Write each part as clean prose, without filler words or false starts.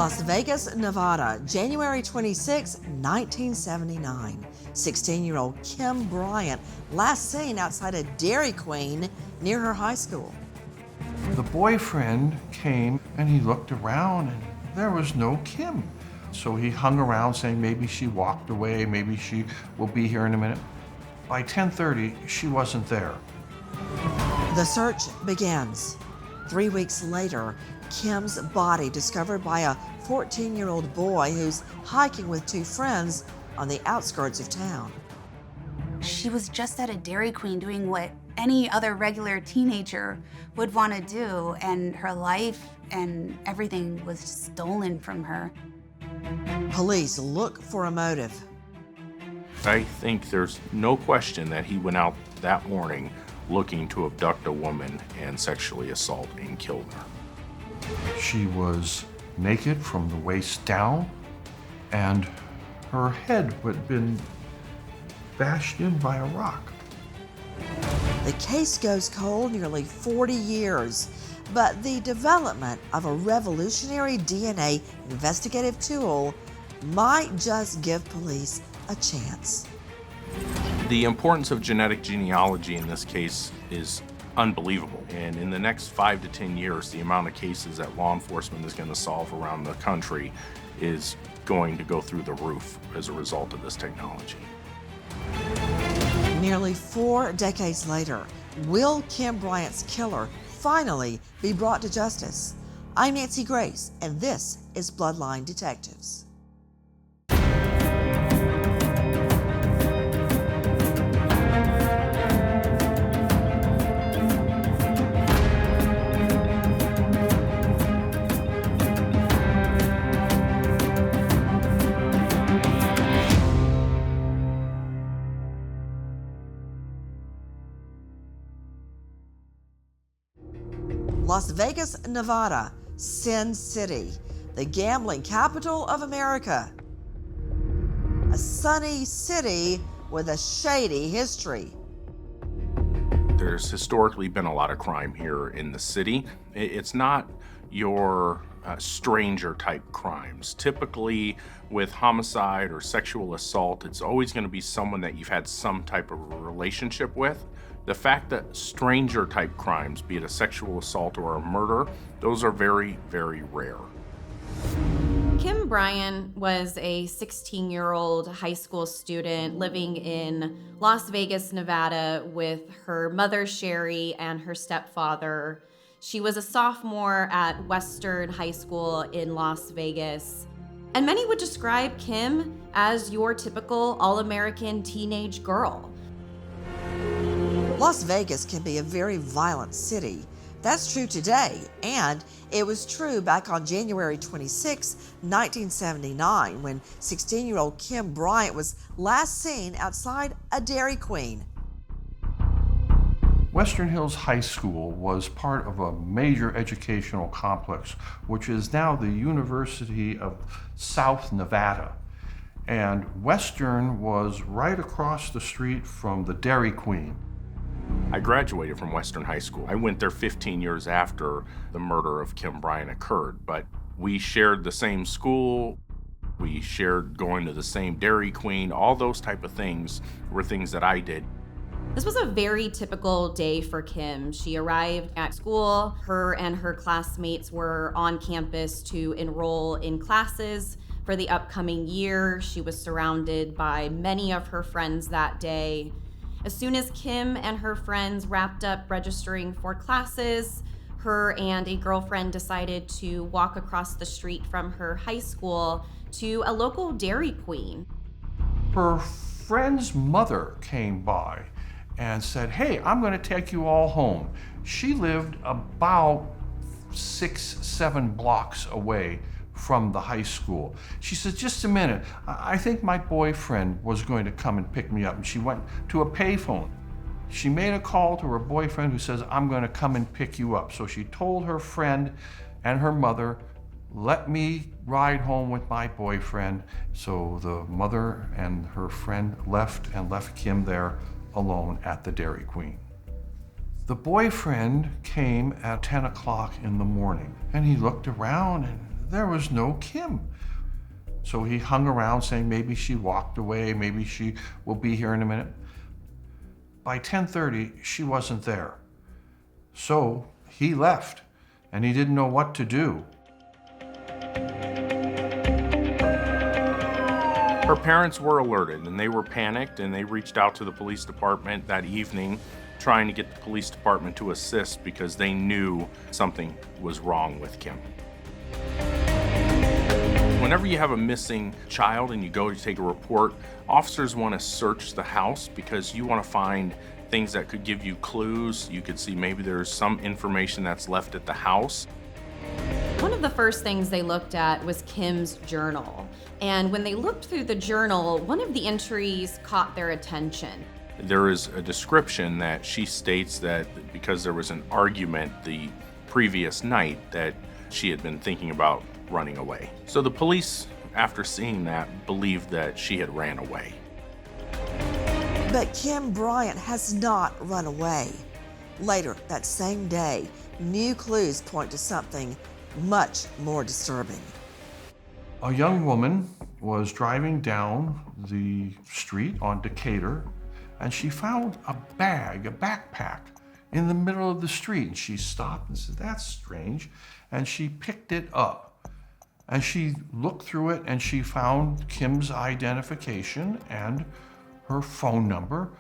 Las Vegas, Nevada, January 26, 1979. 16-year-old Kim Bryant last seen outside a Dairy Queen near her high school. The boyfriend came and he looked around and there was no Kim. So he hung around saying maybe she walked away, maybe she will be here in a minute. By 10:30, she wasn't there. The search begins. 3 weeks later, Kim's body discovered by a 14-year-old boy who's hiking with two friends on the outskirts of town. She was just at a Dairy Queen doing what any other regular teenager would want to do, and her life and everything was stolen from her. Police look for a motive. I think there's no question that he went out that morning looking to abduct a woman and sexually assault and kill her. She was naked from the waist down, and her head had been bashed in by a rock. The case goes cold nearly 40 years, but the development of a revolutionary DNA investigative tool might just give police a chance. The importance of genetic genealogy in this case is unbelievable. And in the next 5 to 10 years, the amount of cases that law enforcement is going to solve around the country is going to go through the roof as a result of this technology. Nearly 4 decades later, will Kim Bryant's killer finally be brought to justice? I'm Nancy Grace, and this is Bloodline Detectives. Las Vegas, Nevada, Sin City, the gambling capital of America. A sunny city with a shady history. There's historically been a lot of crime here in the city. It's not your stranger type crimes. Typically with homicide or sexual assault, it's always going to be someone that you've had some type of a relationship with. The fact that stranger type crimes, be it a sexual assault or a murder, those are very, very rare. Kim Bryant was a 16-year-old high school student living in Las Vegas, Nevada with her mother, Sherry, and her stepfather. She was a sophomore at Western High School in Las Vegas. And many would describe Kim as your typical all-American teenage girl. Las Vegas can be a very violent city. That's true today, and it was true back on January 26, 1979, when 16-year-old Kim Bryant was last seen outside a Dairy Queen. Western Hills High School was part of a major educational complex, which is now the University of South Nevada. And Western was right across the street from the Dairy Queen. I graduated from Western High School. I went there 15 years after the murder of Kim Bryant occurred, but we shared the same school, we shared going to the same Dairy Queen, all those type of things were things that I did. This was a very typical day for Kim. She arrived at school. Her and her classmates were on campus to enroll in classes for the upcoming year. She was surrounded by many of her friends that day. As soon as Kim and her friends wrapped up registering for classes, her and a girlfriend decided to walk across the street from her high school to a local Dairy Queen. Her friend's mother came by and said, "Hey, I'm going to take you all home." She lived about 6-7 blocks away from the high school. She said, "Just a minute, I think my boyfriend was going to come and pick me up." And she went to a payphone. She made a call to her boyfriend who says, "I'm going to come and pick you up." So she told her friend and her mother, "Let me ride home with my boyfriend." So the mother and her friend left Kim there alone at the Dairy Queen. The boyfriend came at 10 o'clock in the morning and he looked around and there was no Kim. So he hung around saying maybe she walked away, maybe she will be here in a minute. By 10:30, she wasn't there. So he left, and he didn't know what to do. Her parents were alerted, and they were panicked, and they reached out to the police department that evening, trying to get the police department to assist because they knew something was wrong with Kim. Whenever you have a missing child and you go to take a report, officers want to search the house because you want to find things that could give you clues. You could see maybe there's some information that's left at the house. One of the first things they looked at was Kim's journal. And when they looked through the journal, one of the entries caught their attention. There is a description that she states that because there was an argument the previous night that she had been thinking about running away. So the police, after seeing that, believed that she had ran away. But Kim Bryant has not run away. Later that same day, new clues point to something much more disturbing. A young woman was driving down the street on Decatur, and she found a backpack, in the middle of the street. And she stopped and said, "That's strange." And she picked it up. And she looked through it, and she found Kim's identification and her phone number.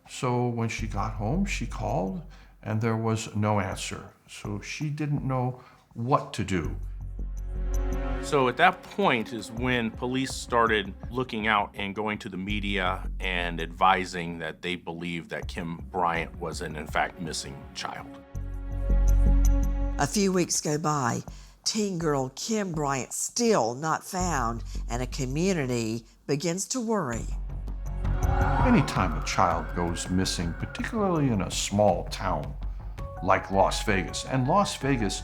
So when she got home, she called, and there was no answer. So she didn't know what to do. So at that point is when police started looking out and going to the media and advising that they believed that Kim Bryant was an, in fact, missing child. A few weeks go by, teen girl Kim Bryant still not found, and a community begins to worry. Anytime a child goes missing, particularly in a small town like Las Vegas, and Las Vegas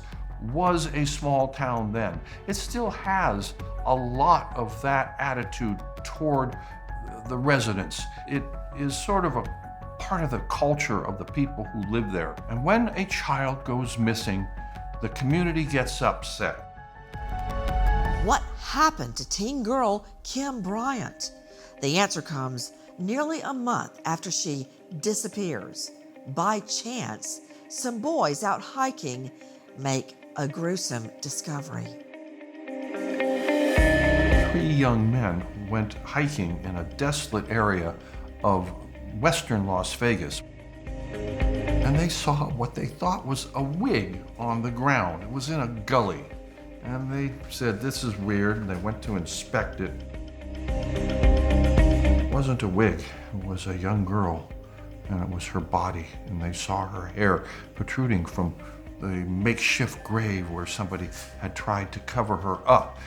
was a small town then, it still has a lot of that attitude toward the residents. It is sort of a part of the culture of the people who live there. And when a child goes missing, the community gets upset. What happened to teen girl Kim Bryant? The answer comes nearly a month after she disappears. By chance, some boys out hiking make a gruesome discovery. 3 young men went hiking in a desolate area of western Las Vegas, and they saw what they thought was a wig on the ground. It was in a gully, and they said, "This is weird," and they went to inspect it. It wasn't a wig, it was a young girl, and it was her body, and they saw her hair protruding from the makeshift grave where somebody had tried to cover her up.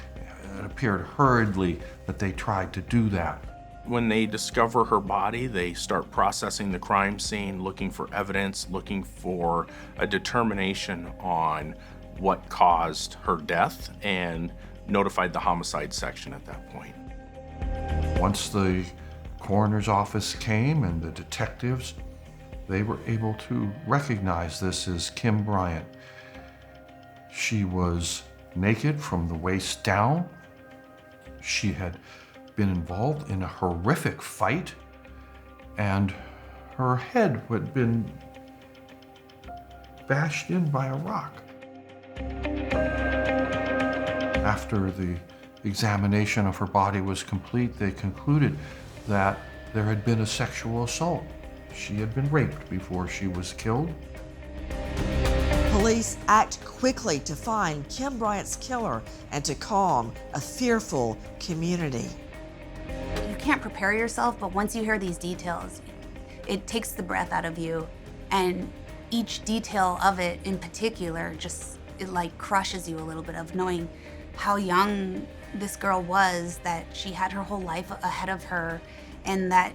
It appeared hurriedly that they tried to do that. When they discover her body, they start processing the crime scene, looking for evidence, looking for a determination on what caused her death, and notified the homicide section at that point. Once the coroner's office came and the detectives, they were able to recognize this as Kim Bryant. She was naked from the waist down. She had been involved in a horrific fight, and her head had been bashed in by a rock. After the examination of her body was complete, they concluded that there had been a sexual assault. She had been raped before she was killed. Police act quickly to find Kim Bryant's killer and to calm a fearful community. You can't prepare yourself, but once you hear these details, it takes the breath out of you. And each detail of it in particular, it like crushes you a little bit, of knowing how young this girl was, that she had her whole life ahead of her, and that,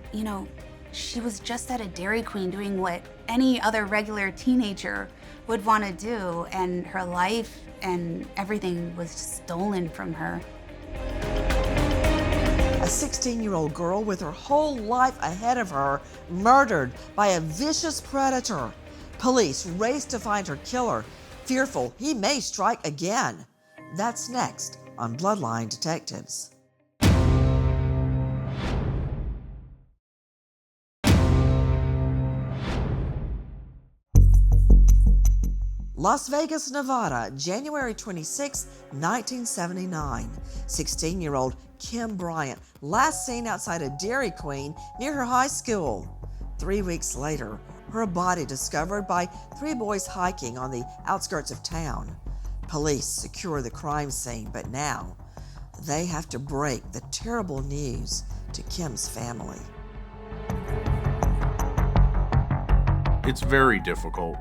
she was just at a Dairy Queen doing what any other regular teenager would want to do, and her life and everything was stolen from her. A 16-year-old girl with her whole life ahead of her, murdered by a vicious predator. Police race to find her killer, fearful he may strike again. That's next on Bloodline Detectives. Las Vegas, Nevada, January 26, 1979. 16-year-old Kim Bryant, last seen outside a Dairy Queen near her high school. 3 weeks later, her body discovered by 3 boys hiking on the outskirts of town. Police secure the crime scene, but now they have to break the terrible news to Kim's family. It's very difficult,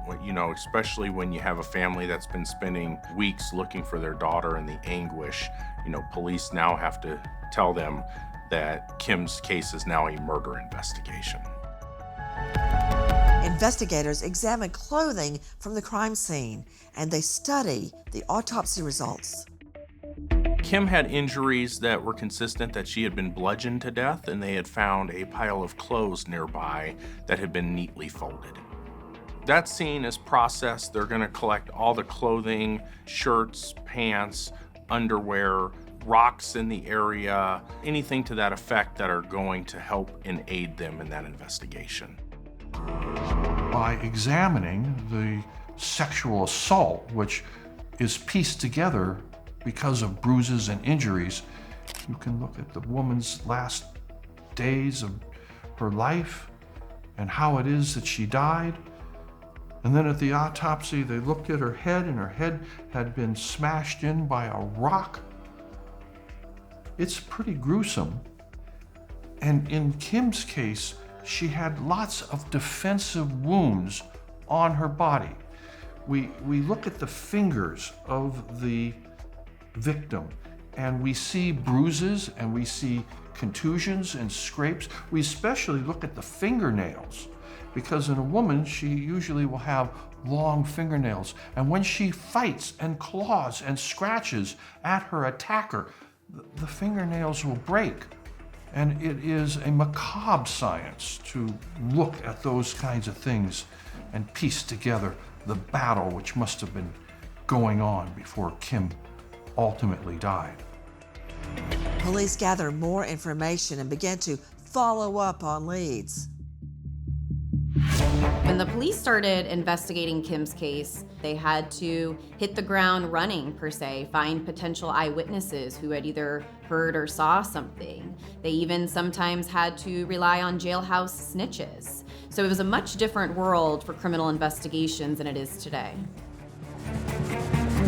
especially when you have a family that's been spending weeks looking for their daughter and the anguish. Police now have to tell them that Kim's case is now a murder investigation. Investigators examine clothing from the crime scene, and they study the autopsy results. Kim had injuries that were consistent that she had been bludgeoned to death, and they had found a pile of clothes nearby that had been neatly folded. That scene is processed. They're going to collect all the clothing, shirts, pants, underwear, rocks in the area, anything to that effect that are going to help and aid them in that investigation. By examining the sexual assault, which is pieced together because of bruises and injuries, you can look at the woman's last days of her life and how it is that she died. And then at the autopsy, they looked at her head, and her head had been smashed in by a rock. It's pretty gruesome. And in Kim's case, she had lots of defensive wounds on her body. We look at the fingers of the victim, and we see bruises, and we see contusions and scrapes. We especially look at the fingernails, because in a woman, she usually will have long fingernails. And when she fights and claws and scratches at her attacker, the fingernails will break. And it is a macabre science to look at those kinds of things and piece together the battle which must have been going on before Kim ultimately died. Police gather more information and begin to follow up on leads. When the police started investigating Kim's case, they had to hit the ground running, per se, find potential eyewitnesses who had either heard or saw something. They even sometimes had to rely on jailhouse snitches. So it was a much different world for criminal investigations than it is today.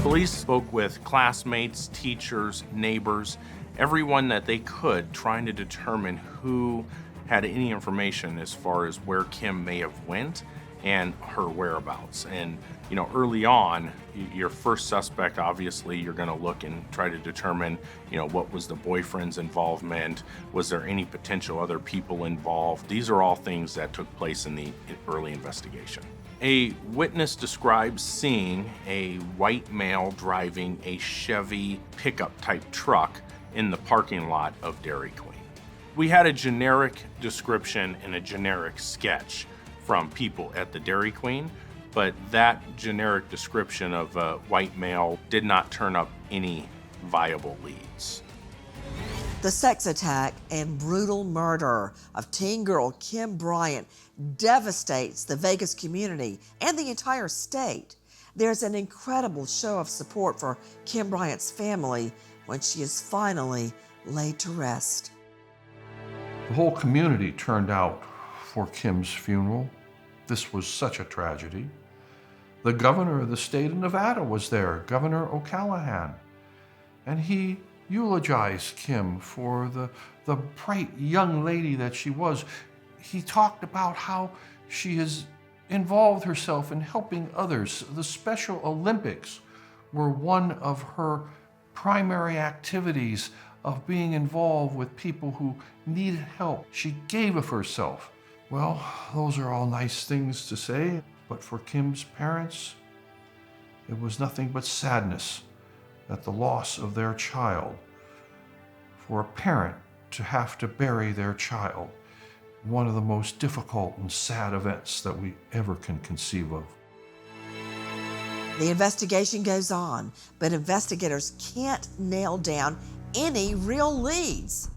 Police spoke with classmates, teachers, neighbors, everyone that they could, trying to determine who had any information as far as where Kim may have went and her whereabouts. And early on, your first suspect, obviously, you're going to look and try to determine, what was the boyfriend's involvement? Was there any potential other people involved? These are all things that took place in the early investigation. A witness describes seeing a white male driving a Chevy pickup type truck in the parking lot of Dairy Queen. We had a generic description and a generic sketch from people at the Dairy Queen, but that generic description of a white male did not turn up any viable leads. The sex attack and brutal murder of teen girl Kim Bryant devastates the Vegas community and the entire state. There's an incredible show of support for Kim Bryant's family when she is finally laid to rest. The whole community turned out for Kim's funeral. This was such a tragedy. The governor of the state of Nevada was there, Governor O'Callaghan, and he eulogized Kim for the bright young lady that she was. He talked about how she has involved herself in helping others. The Special Olympics were one of her primary activities of being involved with people who needed help. She gave of herself. Well, those are all nice things to say, but for Kim's parents, it was nothing but sadness at the loss of their child. For a parent to have to bury their child, one of the most difficult and sad events that we ever can conceive of. The investigation goes on, but investigators can't nail down any real leads.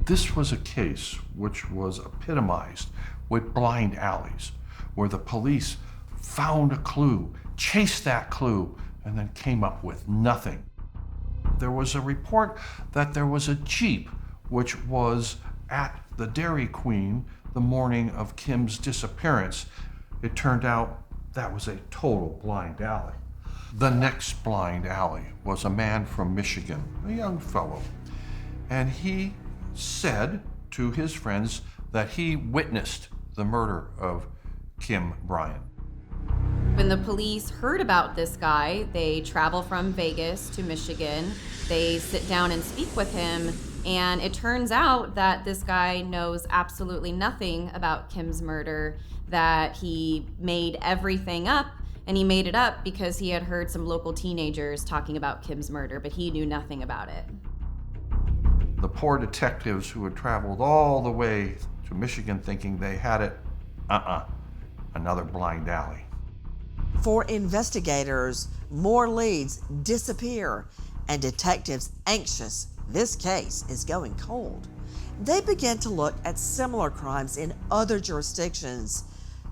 This was a case which was epitomized with blind alleys, where the police found a clue, chased that clue, and then came up with nothing. There was a report that there was a Jeep which was at the Dairy Queen the morning of Kim's disappearance. It turned out that was a total blind alley. The next blind alley was a man from Michigan, a young fellow, and he said to his friends that he witnessed the murder of Kim Bryant. When the police heard about this guy, they travel from Vegas to Michigan. They sit down and speak with him, and it turns out that this guy knows absolutely nothing about Kim's murder, that he made everything up, and he made it up because he had heard some local teenagers talking about Kim's murder, but he knew nothing about it. The poor detectives who had traveled all the way to Michigan thinking they had it, another blind alley. For investigators, more leads disappear, and detectives anxious this case is going cold. They begin to look at similar crimes in other jurisdictions.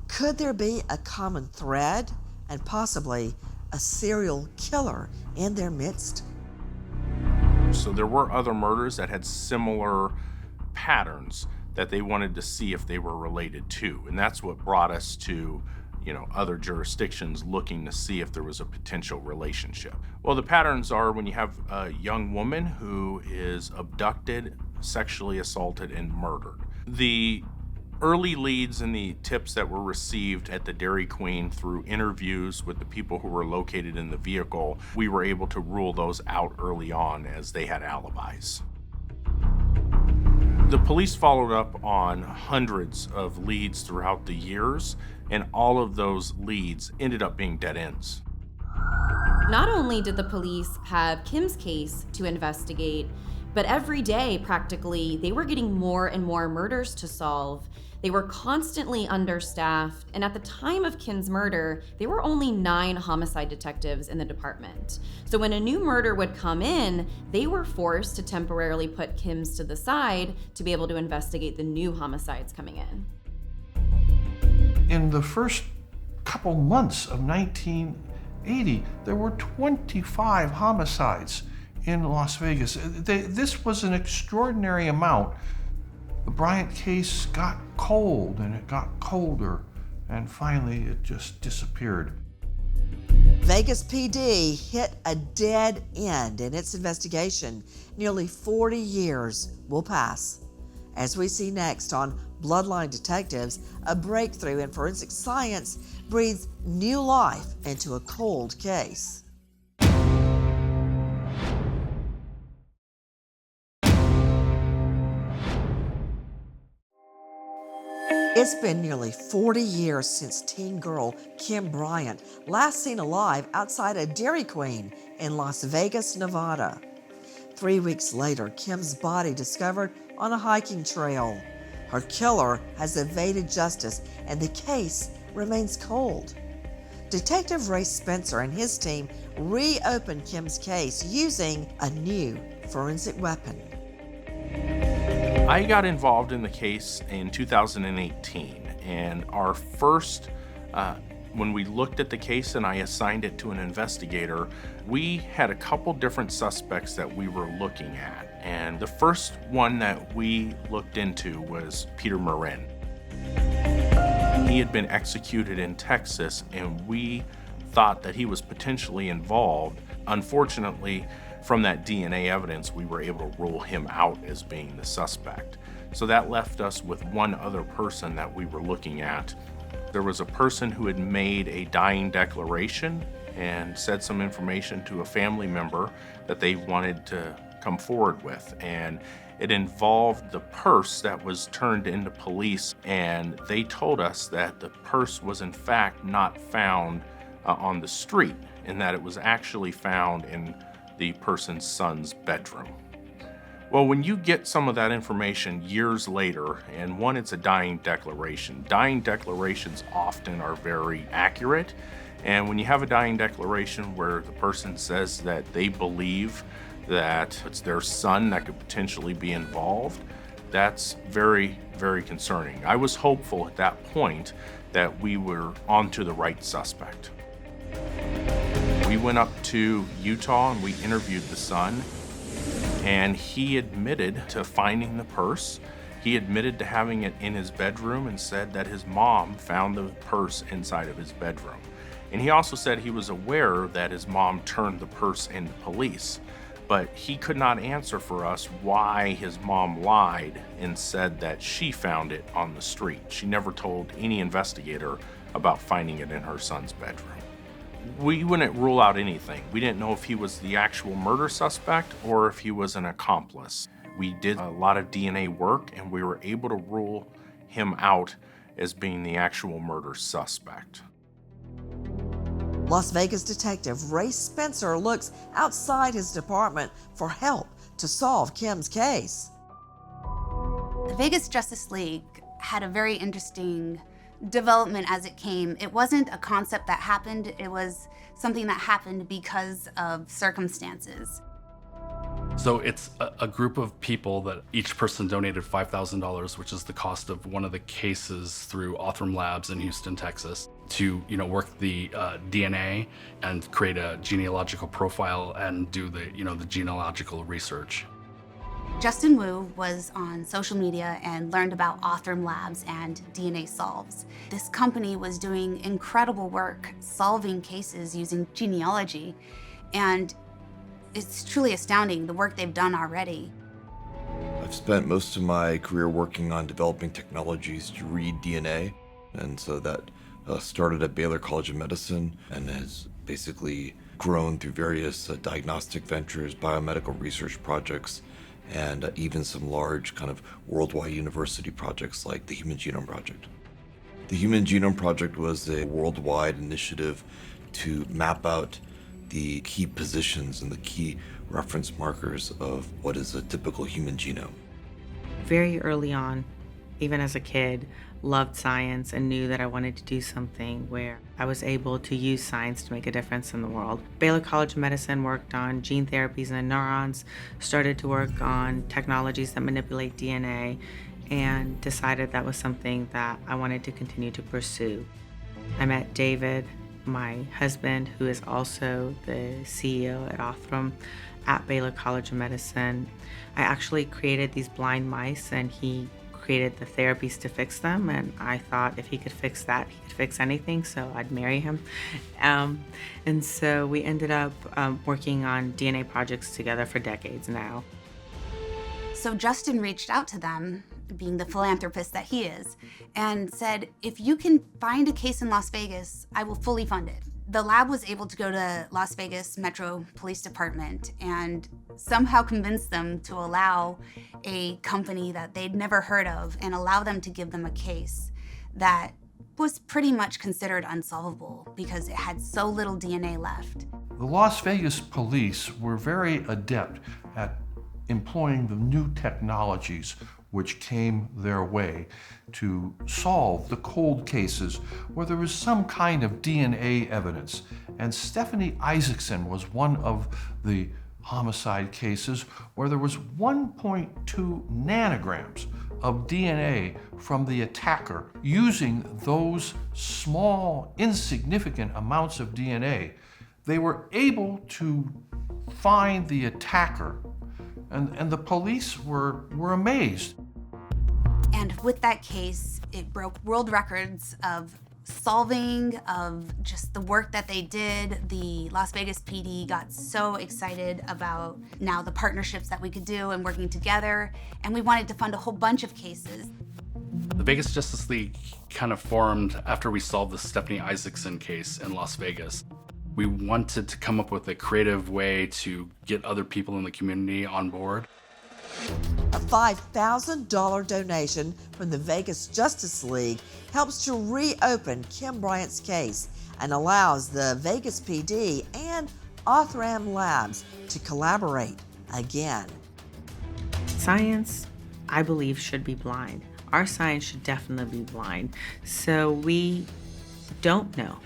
Could there be a common thread and possibly a serial killer in their midst? So there were other murders that had similar patterns that they wanted to see if they were related to. And that's what brought us to, other jurisdictions looking to see if there was a potential relationship. Well, the patterns are when you have a young woman who is abducted, sexually assaulted, and murdered. The early leads and the tips that were received at the Dairy Queen through interviews with the people who were located in the vehicle, we were able to rule those out early on as they had alibis. The police followed up on hundreds of leads throughout the years, and all of those leads ended up being dead ends. Not only did the police have Kim's case to investigate, but every day, practically, they were getting more and more murders to solve. They were constantly understaffed, and at the time of Kim's murder, there were only 9 homicide detectives in the department. So when a new murder would come in, they were forced to temporarily put Kim's to the side to be able to investigate the new homicides coming in. In the first couple months of 1980, there were 25 homicides in Las Vegas. This was an extraordinary amount. The Bryant case got cold and it got colder, and finally it just disappeared. Vegas PD hit a dead end in its investigation. Nearly 40 years will pass. As we see next on Bloodline Detectives, a breakthrough in forensic science breathes new life into a cold case. It's been nearly 40 years since teen girl Kim Bryant last seen alive outside a Dairy Queen in Las Vegas, Nevada. 3 weeks later, Kim's body discovered on a hiking trail. Her killer has evaded justice and the case remains cold. Detective Ray Spencer and his team reopened Kim's case using a new forensic weapon. I got involved in the case in 2018, and our first, when we looked at the case and I assigned it to an investigator, we had a couple different suspects that we were looking at. And the first one that we looked into was Peter Marin. He had been executed in Texas, and we thought that he was potentially involved. Unfortunately, from that DNA evidence, we were able to rule him out as being the suspect. So that left us with one other person that we were looking at. There was a person who had made a dying declaration and said some information to a family member that they wanted to come forward with. And it involved the purse that was turned into police. And they told us that the purse was in fact not found on the street, and that it was actually found in the person's son's bedroom. Well, when you get some of that information years later, and one, it's a dying declaration. Dying declarations often are very accurate, And when you have a dying declaration where the person says that they believe that it's their son that could potentially be involved, that's very, very concerning. I was hopeful at that point that we were onto the right suspect. We went up to Utah and we interviewed the son, and he admitted to finding the purse. He admitted to having it in his bedroom and said that his mom found the purse inside of his bedroom. And he also said he was aware that his mom turned the purse in to police, but he could not answer for us why his mom lied and said that she found it on the street. She never told any investigator about finding it in her son's bedroom. We wouldn't rule out anything. We didn't know if he was the actual murder suspect or if he was an accomplice. We did a lot of DNA work and we were able to rule him out as being the actual murder suspect. Las Vegas detective Ray Spencer looks outside his department for help to solve Kim's case. The Vegas Justice League had a very interesting development as it came. It wasn't a concept that happened, it was something that happened because of circumstances. So it's a group of people that each person donated $5,000, which is the cost of one of the cases through Othram Labs in Houston, Texas, to work the DNA and create a genealogical profile and do the genealogical research. Justin Wu was on social media and learned about Othram Labs and DNA Solves. This company was doing incredible work solving cases using genealogy, and it's truly astounding the work they've done already. I've spent most of my career working on developing technologies to read DNA, and so that started at Baylor College of Medicine and has basically grown through various diagnostic ventures, biomedical research projects, and even some large kind of worldwide university projects like the Human Genome Project. The Human Genome Project was a worldwide initiative to map out the key positions and the key reference markers of what is a typical human genome. Very early on, even as a kid, loved science and knew that I wanted to do something where I was able to use science to make a difference in the world. Baylor College of Medicine worked on gene therapies and neurons, started to work on technologies that manipulate DNA, and decided that was something that I wanted to continue to pursue. I met David, my husband, who is also the CEO at Othram at Baylor College of Medicine. I actually created these blind mice and he created the therapies to fix them, and I thought if he could fix that, he could fix anything, so I'd marry him. And so we ended up working on DNA projects together for decades now. So Justin reached out to them, being the philanthropist that he is, and said, if you can find a case in Las Vegas, I will fully fund it. The lab was able to go to Las Vegas Metro Police Department and somehow convince them to allow a company that they'd never heard of and allow them to give them a case that was pretty much considered unsolvable because it had so little DNA left. The Las Vegas police were very adept at employing the new technologies which came their way to solve the cold cases where there was some kind of DNA evidence. And Stephanie Isaacson was one of the homicide cases where there was 1.2 nanograms of DNA from the attacker. Using those small, insignificant amounts of DNA, they were able to find the attacker. And the police were amazed. And with that case, it broke world records of solving, of just the work that they did. The Las Vegas PD got so excited about now the partnerships that we could do and working together, and we wanted to fund a whole bunch of cases. The Vegas Justice League kind of formed after we solved the Stephanie Isaacson case in Las Vegas. We wanted to come up with a creative way to get other people in the community on board. A $5,000 donation from the Vegas Justice League helps to reopen Kim Bryant's case and allows the Vegas PD and Othram Labs to collaborate again. Science, I believe, should be blind. Our science should definitely be blind. So we don't know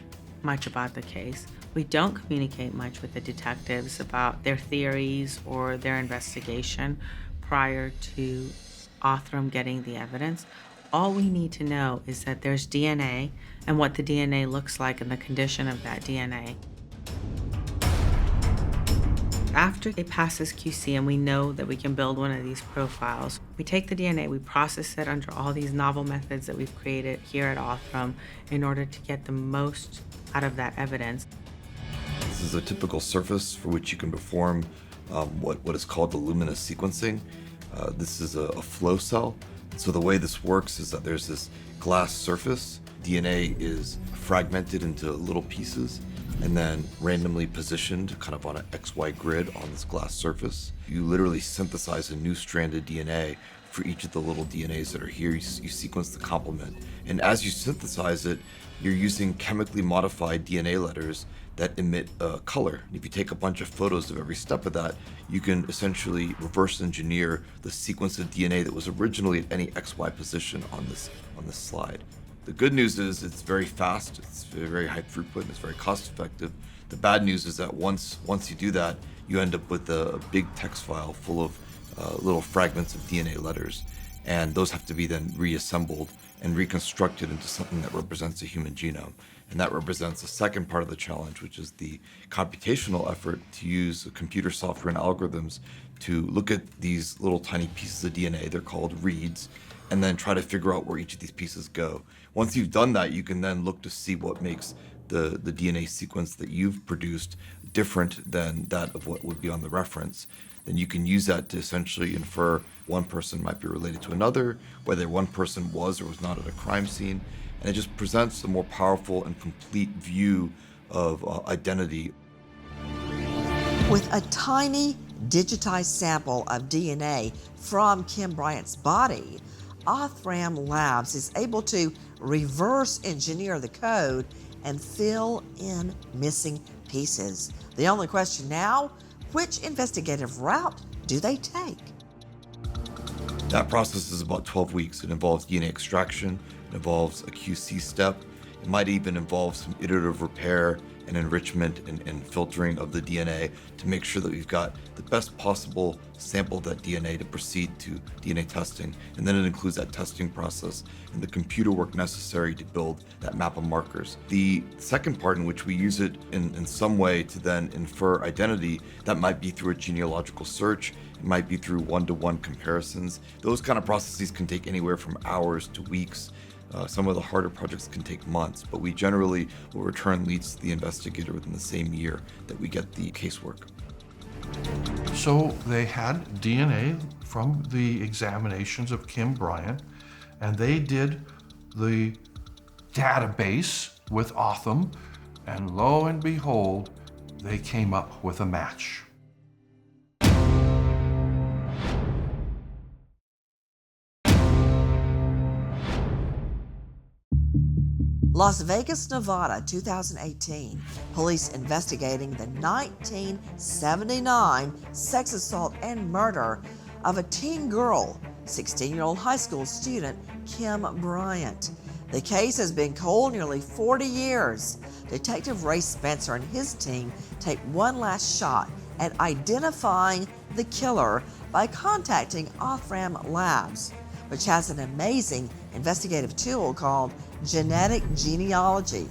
much about the case. We don't communicate much with the detectives about their theories or their investigation prior to Othram getting the evidence. All we need to know is that there's DNA and what the DNA looks like and the condition of that DNA. After it passes QC and we know that we can build one of these profiles, we take the DNA, we process it under all these novel methods that we've created here at Othram in order to get the most out of that evidence. This is a typical surface for which you can perform what is called the luminous sequencing. This is a flow cell. So the way this works is that there's this glass surface. DNA is fragmented into little pieces and then randomly positioned kind of on an XY grid on this glass surface. You literally synthesize a new strand of DNA for each of the little DNAs that are here. You sequence the complement. And as you synthesize it, you're using chemically modified DNA letters that emit color. And if you take a bunch of photos of every step of that, you can essentially reverse engineer the sequence of DNA that was originally at any XY position on this slide. The good news is it's very fast, it's very high throughput, and it's very cost effective. The bad news is that once you do that, you end up with a big text file full of little fragments of DNA letters, and those have to be then reassembled and reconstructed into something that represents a human genome. And that represents the second part of the challenge, which is the computational effort to use computer software and algorithms to look at these little tiny pieces of DNA, they're called reads, and then try to figure out where each of these pieces go. Once you've done that, you can then look to see what makes the DNA sequence that you've produced different than that of what would be on the reference. Then you can use that to essentially infer one person might be related to another, whether one person was or was not at a crime scene, and it just presents a more powerful and complete view of identity. With a tiny digitized sample of DNA from Kim Bryant's body, Othram Labs is able to reverse engineer the code and fill in missing pieces. The only question now, which investigative route do they take? That process is about 12 weeks. It involves DNA extraction, it involves a QC step, it might even involve some iterative repair and enrichment and filtering of the DNA to make sure that we've got the best possible sample of that DNA to proceed to DNA testing. And then it includes that testing process and the computer work necessary to build that map of markers. The second part, in which we use it in some way to then infer identity, that might be through a genealogical search, it might be through one-to-one comparisons. Those kind of processes can take anywhere from hours to weeks. Some of the harder projects can take months, but we generally will return leads to the investigator within the same year that we get the casework. So they had DNA from the examinations of Kim Bryant, and they did the database with Othram, and lo and behold, they came up with a match. Las Vegas, Nevada, 2018. Police investigating the 1979 sex assault and murder of a teen girl, 16-year-old high school student Kim Bryant. The case has been cold nearly 40 years. Detective Ray Spencer and his team take one last shot at identifying the killer by contacting Othram Labs, which has an amazing investigative tool called genealogy.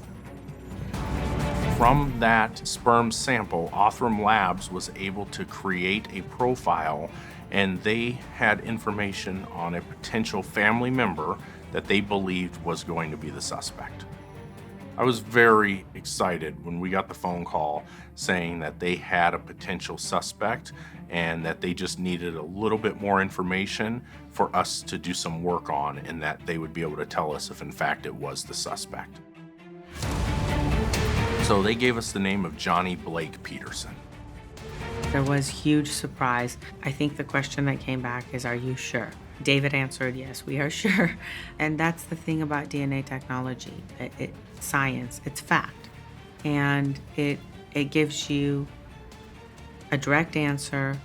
From that sperm sample, Othram Labs was able to create a profile, and they had information on a potential family member that they believed was going to be the suspect. I was very excited when we got the phone call saying that they had a potential suspect and that they just needed a little bit more information for us to do some work on, and that they would be able to tell us if in fact it was the suspect. So they gave us the name of Johnny Blake Peterson. There was huge surprise. I think the question that came back is, are you sure? David answered, yes, we are sure. And that's the thing about DNA technology. It's science, it's fact. And it gives you a direct answer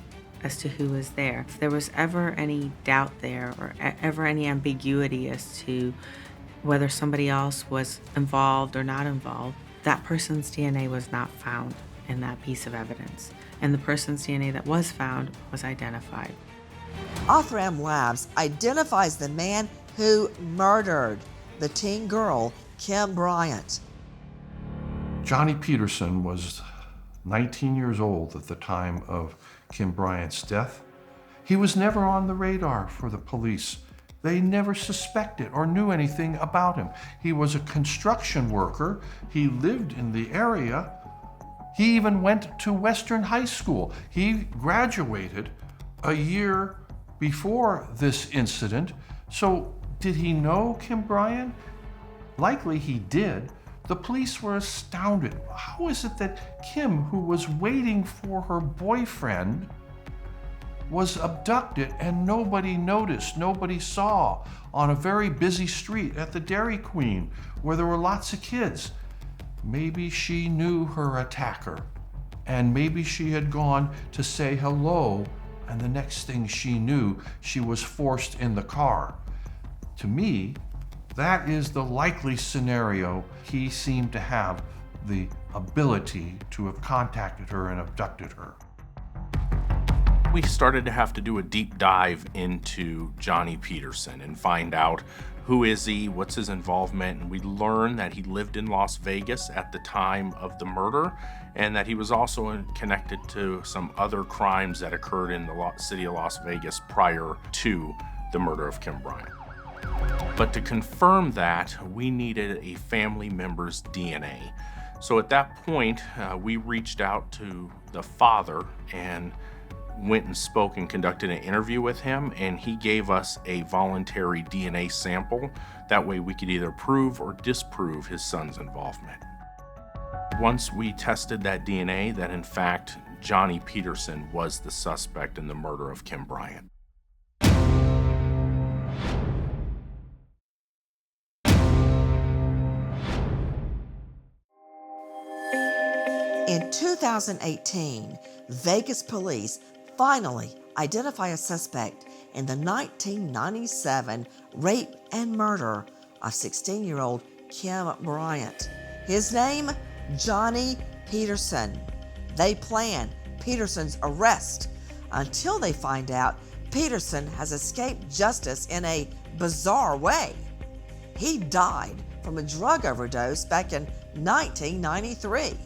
as to who was there. If there was ever any doubt there or ever any ambiguity as to whether somebody else was involved or not involved, That person's DNA was not found in that piece of evidence, and the person's DNA that was found was identified. Othram Labs identifies the man who murdered the teen girl, Kim Bryant. Johnny Peterson was 19 years old at the time of Kim Bryant's death. He was never on the radar for the police. They never suspected or knew anything about him. He was a construction worker. He lived in the area. He even went to Western High School. He graduated a year before this incident. So did he know Kim Bryant? Likely he did. The police were astounded. How is it that Kim, who was waiting for her boyfriend, was abducted and nobody noticed, nobody saw on a very busy street at the Dairy Queen where there were lots of kids? Maybe she knew her attacker, and maybe she had gone to say hello, and the next thing she knew, she was forced in the car. To me, that is the likely scenario. He seemed to have the ability to have contacted her and abducted her. We started to have to do a deep dive into Johnny Peterson and find out who is he, what's his involvement, and we learned that he lived in Las Vegas at the time of the murder, and that he was also connected to some other crimes that occurred in the city of Las Vegas prior to the murder of Kim Bryant. But to confirm that, we needed a family member's DNA. So at that point, we reached out to the father and went and spoke and conducted an interview with him, and he gave us a voluntary DNA sample. That way we could either prove or disprove his son's involvement. Once we tested that DNA, that in fact Johnny Peterson was the suspect in the murder of Kim Bryant. In 2018, Vegas police finally identify a suspect in the 1997 rape and murder of 16-year-old Kim Bryant. His name, Johnny Peterson. They plan Peterson's arrest until they find out Peterson has escaped justice in a bizarre way. He died from a drug overdose back in 1993.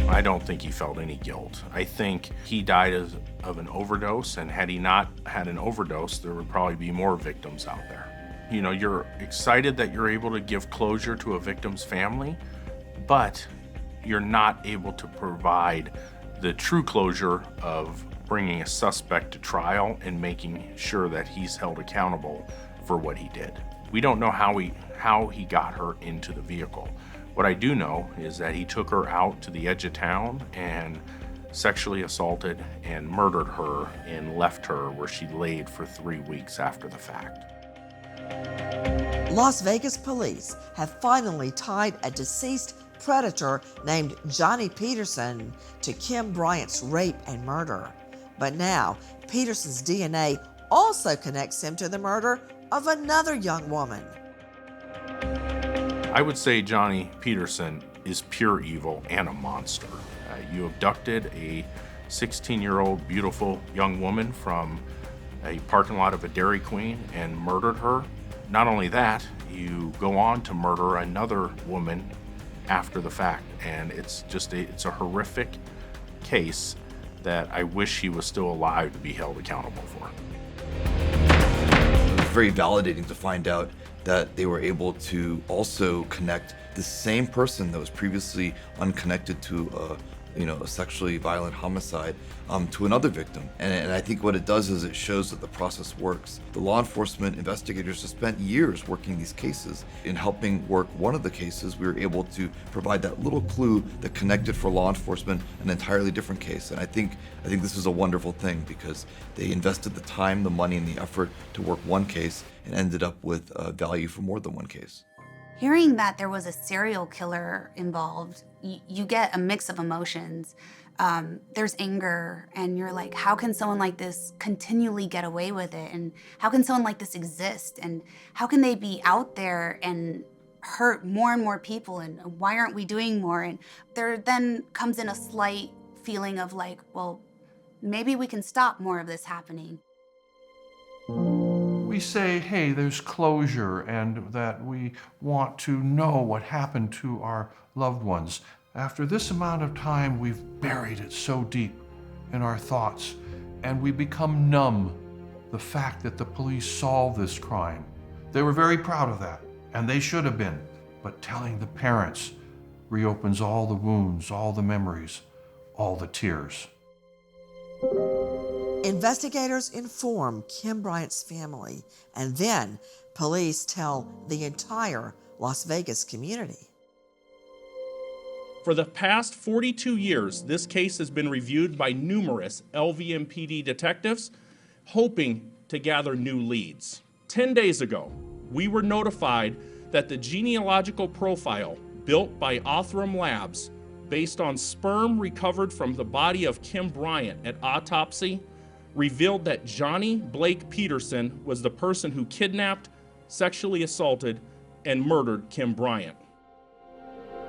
I don't think he felt any guilt. I think he died of an overdose, and had he not had an overdose, there would probably be more victims out there. You know, you're excited that you're able to give closure to a victim's family, but you're not able to provide the true closure of bringing a suspect to trial and making sure that he's held accountable for what he did. We don't know how he got her into the vehicle. What I do know is that he took her out to the edge of town and sexually assaulted and murdered her and left her where she laid for 3 weeks after the fact. Las Vegas police have finally tied a deceased predator named Johnny Peterson to Kim Bryant's rape and murder. But now, Peterson's DNA also connects him to the murder of another young woman. I would say Johnny Peterson is pure evil and a monster. You abducted a 16-year-old beautiful young woman from a parking lot of a Dairy Queen and murdered her. Not only that, you go on to murder another woman after the fact, and it's a horrific case that I wish he was still alive to be held accountable for. It was very validating to find out that they were able to also connect the same person that was previously unconnected to a sexually violent homicide to another victim. And I think what it does is it shows that the process works. The law enforcement investigators have spent years working these cases. In helping work one of the cases, we were able to provide that little clue that connected for law enforcement an entirely different case. And I think this is a wonderful thing because they invested the time, the money, and the effort to work one case and ended up with value for more than one case. Hearing that there was a serial killer involved, you get a mix of emotions. There's anger, and you're like, how can someone like this continually get away with it? And how can someone like this exist? And how can they be out there and hurt more and more people, and why aren't we doing more? And there then comes in a slight feeling of like, well, maybe we can stop more of this happening. We say, hey, there's closure and that we want to know what happened to our loved ones. After this amount of time, we've buried it so deep in our thoughts, and we become numb the fact that the police solved this crime. They were very proud of that, and they should have been, but telling the parents reopens all the wounds, all the memories, all the tears. Investigators inform Kim Bryant's family, and then police tell the entire Las Vegas community. For the past 42 years, this case has been reviewed by numerous LVMPD detectives, hoping to gather new leads. 10 days ago, we were notified that the genealogical profile built by Othram Labs, based on sperm recovered from the body of Kim Bryant at autopsy, revealed that Johnny Blake Peterson was the person who kidnapped, sexually assaulted, and murdered Kim Bryant.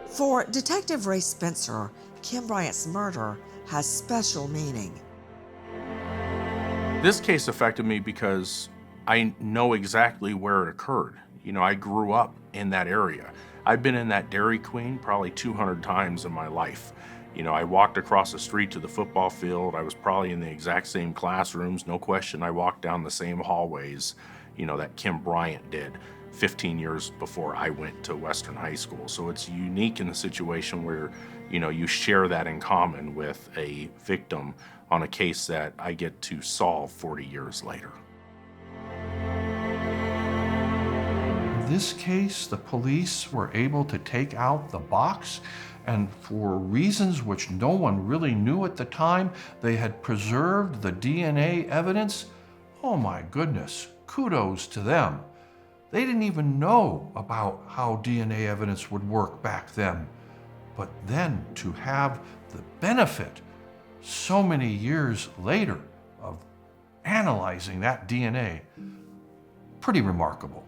For Detective Ray Spencer, Kim Bryant's murder has special meaning. This case affected me because I know exactly where it occurred. You know, I grew up in that area. I've been in that Dairy Queen probably 200 times in my life. You know, I walked across the street to the football field. I was probably in the exact same classrooms, no question. I walked down the same hallways, you know, that Kim Bryant did 15 years before I went to Western High School. So it's unique in the situation where, you know, you share that in common with a victim on a case that I get to solve 40 years later. In this case, the police were able to take out the box, and for reasons which no one really knew at the time, they had preserved the DNA evidence. Oh my goodness, kudos to them. They didn't even know about how DNA evidence would work back then. But then to have the benefit so many years later of analyzing that DNA, pretty remarkable.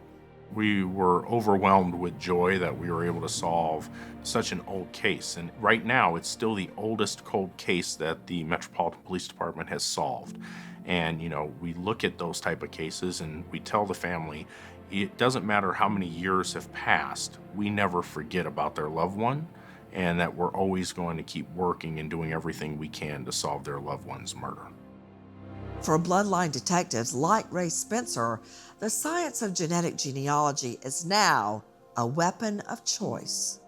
We were overwhelmed with joy that we were able to solve such an old case. And right now, it's still the oldest cold case that the Metropolitan Police Department has solved. And, you know, we look at those type of cases and we tell the family, it doesn't matter how many years have passed, we never forget about their loved one, and that we're always going to keep working and doing everything we can to solve their loved one's murder. For Bloodline Detectives like Ray Spencer, the science of genetic genealogy is now a weapon of choice.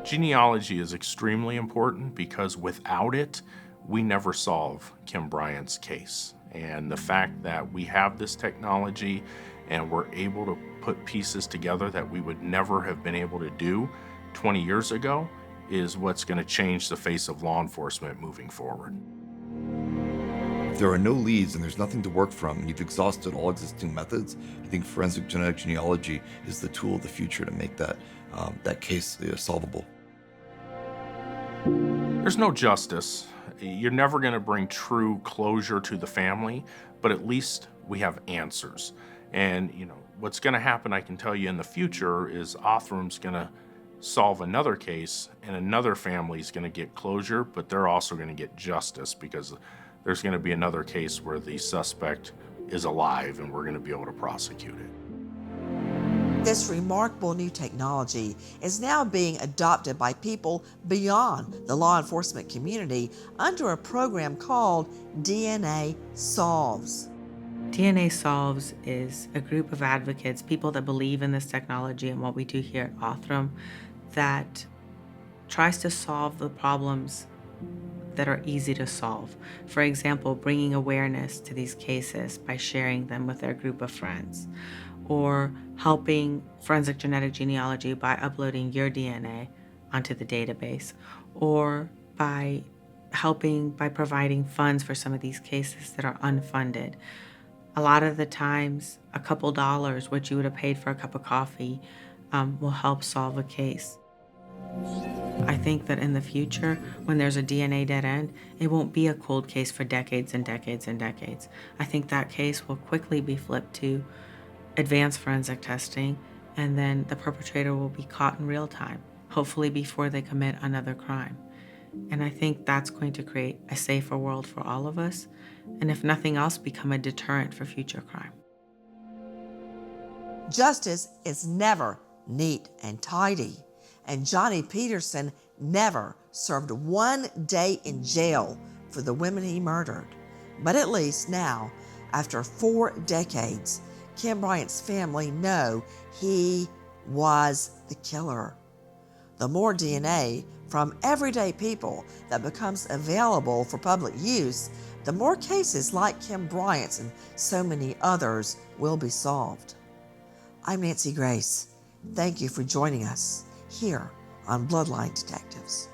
Genealogy is extremely important because without it, we never solve Kim Bryant's case. And the fact that we have this technology and we're able to put pieces together that we would never have been able to do 20 years ago is what's going to change the face of law enforcement moving forward. If there are no leads and there's nothing to work from and you've exhausted all existing methods, I think forensic genetic genealogy is the tool of the future to make that case solvable. There's no justice. You're never going to bring true closure to the family, but at least we have answers. And, you know, what's going to happen, I can tell you in the future, is Othram's going to solve another case and another family's going to get closure, but they're also going to get justice because there's going to be another case where the suspect is alive and we're going to be able to prosecute it. This remarkable new technology is now being adopted by people beyond the law enforcement community under a program called DNA Solves. DNA Solves is a group of advocates, people that believe in this technology and what we do here at Othram, that tries to solve the problems that are easy to solve. For example, bringing awareness to these cases by sharing them with their group of friends, or helping forensic genetic genealogy by uploading your DNA onto the database, or by providing funds for some of these cases that are unfunded. A lot of the times, a couple dollars, what you would have paid for a cup of coffee, will help solve a case. I think that in the future, when there's a DNA dead end, it won't be a cold case for decades and decades and decades. I think that case will quickly be flipped to advanced forensic testing and then the perpetrator will be caught in real time, hopefully before they commit another crime. And I think that's going to create a safer world for all of us, and if nothing else, become a deterrent for future crime. Justice is never neat and tidy, and Johnny Peterson never served 1 day in jail for the women he murdered. But at least now, after 4 decades, Kim Bryant's family know he was the killer. The more DNA from everyday people that becomes available for public use, the more cases like Kim Bryant's and so many others will be solved. I'm Nancy Grace. Thank you for joining us here on Bloodline Detectives.